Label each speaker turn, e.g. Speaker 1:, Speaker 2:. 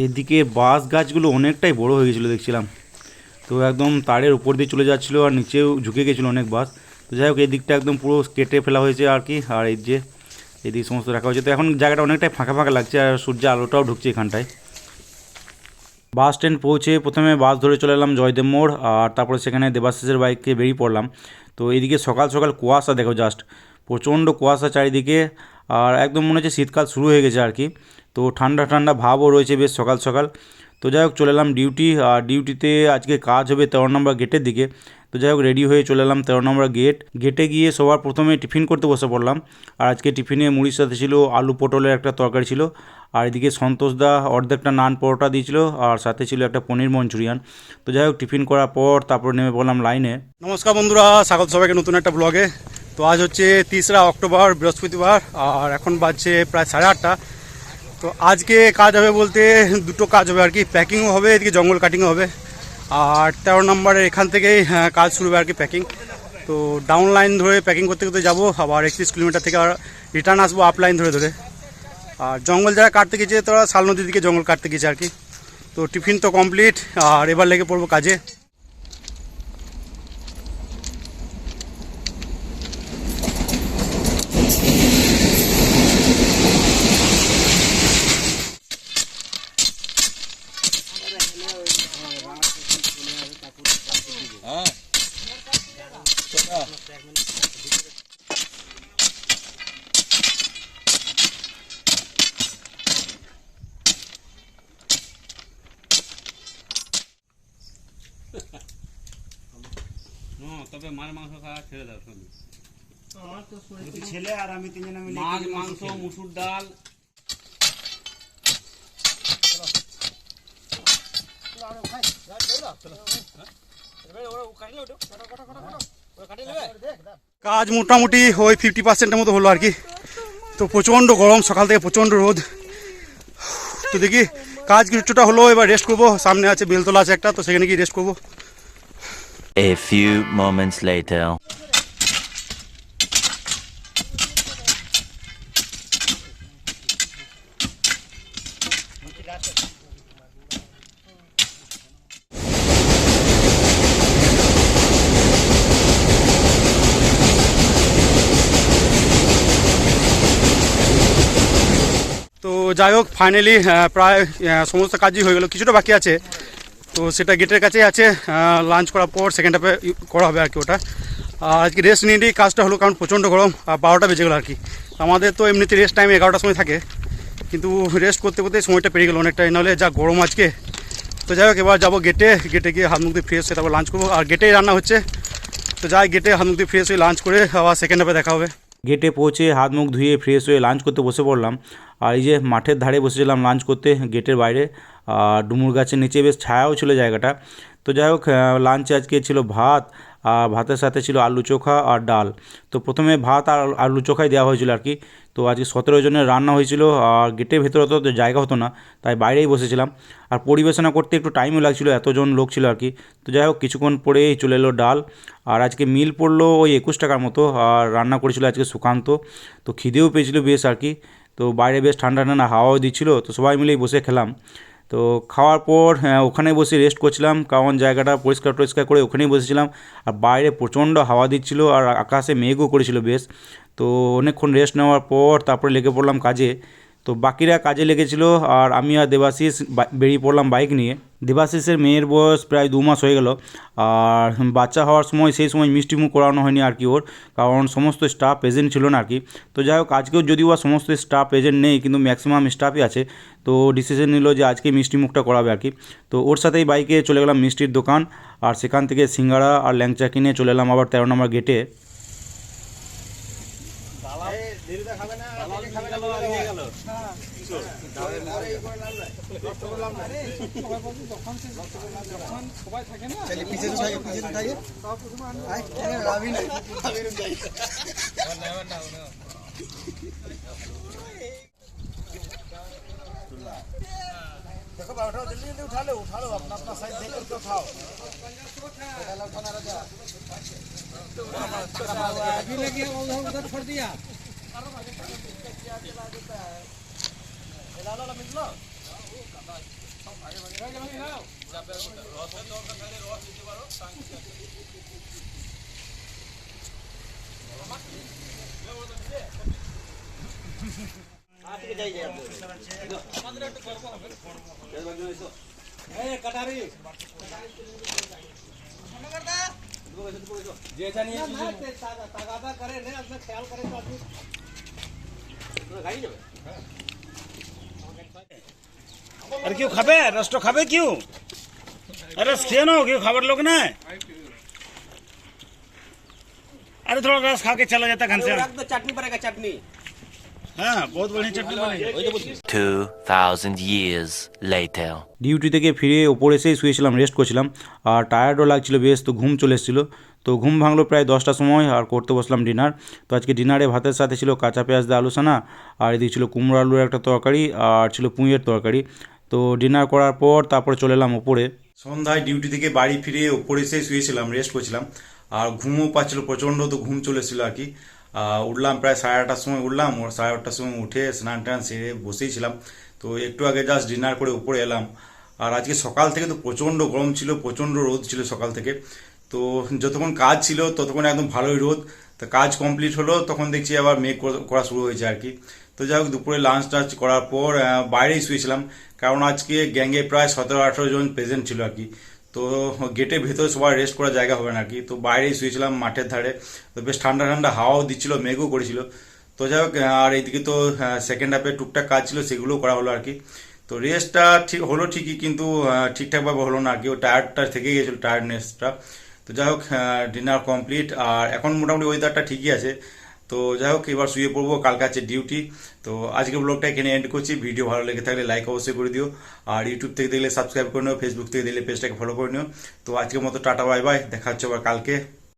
Speaker 1: এদিকে বাঁশ গাছগুলো অনেকটাই বড় হয়ে গেছিলো দেখছিলাম, তো একদম তারের উপর দিয়ে চলে যাচ্ছিলো আর নিচেও ঝুঁকে গেছিলো অনেক বাঁশ। তো যাই হোক এই দিকটা একদম পুরো কেটে ফেলা হয়েছে আর কি, আর এই যে এদিকে সমস্ত রাখা হয়েছে। তো এখন জায়গাটা অনেকটাই ফাঁকা ফাঁকা লাগছে আর সূর্যের আলোটাও ঢুকছে এখানটায়। বাস স্ট্যান্ড পৌঁছে প্রথমে বাস ধরে চলে এলাম জয়দেব মোড়, আর তারপরে সেখানে দেবাশিসের বাইকে বেরিয়ে পড়লাম। তো এইদিকে সকাল সকাল কুয়াশা দেখো জাস্ট, প্রচণ্ড কুয়াশা চারিদিকে, আর একদম মনে হচ্ছে শীতকাল শুরু হয়ে গেছে আর কি। তো ঠান্ডা ঠান্ডা ভাবও রয়েছে বেশ সকাল সকাল। তো যাই হোক চলে এলাম ডিউটি, আর ডিউটিতে আজকে কাজ হবে 13 নম্বর গেটের দিকে। তো যাই হোক রেডি হয়ে চলে এলাম 13 নম্বর গেটে গিয়ে সবার প্রথমে টিফিন করতে বসে পড়লাম। আর আজকে টিফিনে মুড়ির সাথে ছিল আলু পটলের একটা তরকারি ছিল, আর এদিকে সন্তোষদা অর্ধেকটা নান পরোটা দিয়েছিল, আর সাথে ছিল একটা পনির মঞ্চুরিয়ান। তো যাই হোক টিফিন করার পর তারপর নেমে পড়লাম লাইনে।
Speaker 2: নমস্কার বন্ধুরা, স্বাগত সবাইকে নতুন একটা ব্লগে। তো আজ হচ্ছে 3রা অক্টোবর বৃহস্পতিবার, আর এখন বাজছে প্রায় 8:30। তো আজকে কাজ হবে বলতে দুটো কাজ হবে আর কি, প্যাকিংও হবে, এদিকে জঙ্গল কাটিংও হবে। আর 13 নম্বরের এখান থেকেই কাজ শুরু হবে আর কি, প্যাকিং। তো ডাউন লাইন ধরে প্যাকিং করতে করতে যাবো, আবার 31 কিলোমিটার থেকে আর রিটার্ন আসবো আপ লাইন ধরে ধরে। আর জঙ্গল যারা কাটতে গেছে তারা শাল নদীর দিকে জঙ্গল কাটতে গেছে আর কি। তো টিফিন তো কমপ্লিট, আর এবার লেগে পড়বো কাজে।
Speaker 3: তবে মাছ মাংস খাওয়া ছেড়ে দাও শুধু। ছেলে আর আমি তিনজনে মিলে মাছ মাংস মুসুর ডাল।
Speaker 2: কাজ মোটামুটি ওই 50%-এর মতো হলো আর কি। তো প্রচণ্ড গরম, সকাল থেকে প্রচণ্ড রোদ। তো দেখি কাজ কিছুটা হলো, এবার রেস্ট করবো। সামনে আছে বেলতলা আছে একটা, তো সেখানে গিয়ে রেস্ট করবো।
Speaker 4: A few moments later.
Speaker 2: তো যাই হোক ফাইনালি প্রায় সমস্ত কাজই হয়ে গেলো, কিছুটা বাকি আছে। তো সেটা গেটের কাছেই আছে, লাঞ্চ করার পর সেকেন্ড হাফে করা হবে আর কি ওটা। আর আজকে রেস্ট নিয়ে নিয়েই কাজটা হলো, কারণ প্রচণ্ড গরম। 12টা বেজে গেলো আর কি। আমাদের তো এমনিতে রেস্ট টাইম 11টার সময় থাকে, কিন্তু রেস্ট করতে করতে সময়টা পেরিয়ে গেলো অনেকটাই, নাহলে যা গরম আজকে। তো যাই হোক এবার যাবো গেটে গিয়ে হাত মুখ দিয়ে ফ্রেশ হয়ে তারপর লাঞ্চ করবো। আর গেটেই রান্না হচ্ছে, তো যাই গেটে হাত মুখ দিয়ে ফ্রেশ হয়ে লাঞ্চ করে আবার সেকেন্ড হাফে দেখা হবে।
Speaker 1: গেটে পৌঁছে হাত মুখ ধুয়ে ফ্রেশ হয়ে লাঞ্চ করতে বসে পড়লাম। আর এই যে মাঠের ধারে বসেছিলাম লাঞ্চ করতে গেটের বাইরে, আর ডুমুর গাছের নিচে বেশ ছায়াও ছিল জায়গাটা। তো যাই হোক লাঞ্চে আজকে ছিল ভাত, আর ভাতের সাথে ছিল আলু চোখা আর ডাল। তো প্রথমে ভাত আর আলু চোখাই দেওয়া হয়েছিল আর কি। তো আজকে 17 জনের রান্না হয়েছিল, আর গেটের ভেতরে তো জায়গা হতো না, তাই বাইরেই বসেছিলাম। আর পরিবেশনা করতে একটু টাইমও লাগছিলো, এতজন লোক ছিল আর কি। তো যাই হোক কিছুক্ষণ পরেই চলে এলো ডাল। আর আজকে মিল পড়লো ওই 21 টাকার মতো, আর রান্না করেছিল আজকে সুকান্ত। তো খিদেও পেয়েছিলো বেশ আর কি। তো বাইরে বেশ ঠান্ডা ঠান্ডা হাওয়াও দিচ্ছিলো, তো সবাই মিলেই বসে খেলাম। তো খাওয়ার পর ওখানে বসে রেস্ট করছিলাম, কারণ জায়গাটা পরিষ্কার টরিষ্কার করে ওখানেই বসেছিলাম। আর বাইরে প্রচণ্ড হাওয়া দিচ্ছিল, আর আকাশে মেঘও করেছিল বেশ। তো অনেকক্ষণ রেস্ট নেওয়ার পর তারপরে লেগে পড়লাম কাজে। তো বাকিরা কাজে লেগেছিল, আর আমি আর দেবাশিস বেরিয়ে পড়লাম বাইক নিয়ে। দেবাশিসের মেয়ের বয়স প্রায় 2 মাস হয়ে গেল, আর বাচ্চা হওয়ার সময় সেই সময় মিষ্টিমুখ করানো হয়নি আর কি ওর, কারণ সমস্ত স্টাফ প্রেজেন্ট ছিল না আর কি। তো যাই হোক আজকেও যদিও বা সমস্ত স্টাফ প্রেজেন্ট নেই, কিন্তু ম্যাক্সিমাম স্টাফই আছে। তো ডিসিশন নিল যে আজকে মিষ্টিমুখটা করাবে আর কি। তো ওর সাথেই বাইকে চলে গেলাম মিষ্টির দোকান, আর সেখান থেকে সিঙ্গাড়া আর ল্যাংচা কিনে চলে এলাম আবার 13 নম্বর গেটে।
Speaker 3: देखो उठाओ जल्दी जल्दी उठा लो अपना अपना साइज देख करके उठाओ। अभी लगी उधर छोड़ दिया। ला लो मिल लो। আরে কেউ খাবে রসটা খাবে কেউ? আরে রস খেয়ে নাও, কেউ খাবার লোক না। अरे थोड़ा रस खा के चला जाता घर से।
Speaker 5: चटनी पड़ेगा चटनी।
Speaker 3: हाँ बहुत बढ़िया चटनी बनी।
Speaker 4: 2,000 years later.
Speaker 1: ডিউটি থেকে ফিরে ওপরে এসেই শুয়েছিলাম, রেস্ট করছিলাম, আর টায়ার্ডও লাগছিল বেশ, তো ঘুম চলে এসেছিলো। তো ঘুম ভাঙলো প্রায় 10টার সময়, আর করতে বসলাম ডিনার। তো আজকে ডিনারে ভাতের সাথে ছিল কাঁচা পেঁয়াজ দিয়ে আলু সানা, আর এদিকে ছিল কুমড়ো আলুর একটা তরকারি, আর ছিল পুঁইয়ের তরকারি। তো ডিনার করার পর তারপরে চলে এলাম ওপরে।
Speaker 2: সন্ধ্যায় ডিউটি থেকে বাড়ি ফিরে ওপরে এসে শুয়েছিলাম, রেস্ট করছিলাম, আর ঘুমও পাচ্ছিল প্রচণ্ড, তো ঘুম চলে এসেছিলো আর কি। উঠলাম প্রায় 8:30টার সময়, উঠলাম 8:30টার সময়, উঠে স্নান টান সেরে বসেইছিলাম। তো একটু আগে জাস্ট ডিনার করে উপরে এলাম। আর আজকে সকাল থেকে তো প্রচণ্ড গরম ছিল, প্রচণ্ড রোদ ছিল সকাল থেকে। তো যতক্ষণ কাজ ছিল ততক্ষণ একদম ভালোই রোদ। তো কাজ কমপ্লিট হলো, তখন দেখছি আবার মেঘ করা শুরু হয়েছে আর কি। তো যাই হোক, দুপুরে লাঞ্চ টাঞ্চ করার পর বাইরেই শুয়েছিলাম, কারণ আজকে গ্যাংয়ে প্রায় 17-18 জন প্রেজেন্ট ছিল আর কি। তো গেটের ভেতরে সবার রেস্ট করার জায়গা হবে না আর কি। তো বাইরেই শুয়েছিলাম মাঠের ধারে। তো বেশ ঠান্ডা ঠান্ডা হাওয়াও দিচ্ছিল, মেঘও করেছিল। তো যাই হোক, আর এইদিকে তো সেকেন্ড হাফে টুকটাক কাজ ছিল, সেগুলোও করা হলো আর কি। তো রেস্টটা ঠিক হলো ঠিকই, কিন্তু ঠিকঠাকভাবে হলো না আর কি। ও টায়ার্ডটা থেকে গিয়েছিল, টায়ার্ডনেসটা। তো যাই হোক, ডিনার কমপ্লিট, আর এখন মোটামুটি ওয়েদারটা ঠিকই আছে। তো যাই হোক, এবার শুয়ে পড়বো, কালকে আছে ডিউটি। তো আজকে ব্লগটা এখানে এন্ড করছি। ভিডিও ভালো লেগে থাকলে লাইক অবশ্যই করে দিও, আর ইউটিউব থেকে দেখলে সাবস্ক্রাইব করে নিও, ফেসবুক থেকে দেখলে পেজটাকে ফলো করে নিও। তো আজকের মতো টাটা বাই বাই, দেখা হচ্ছে আবার কালকে।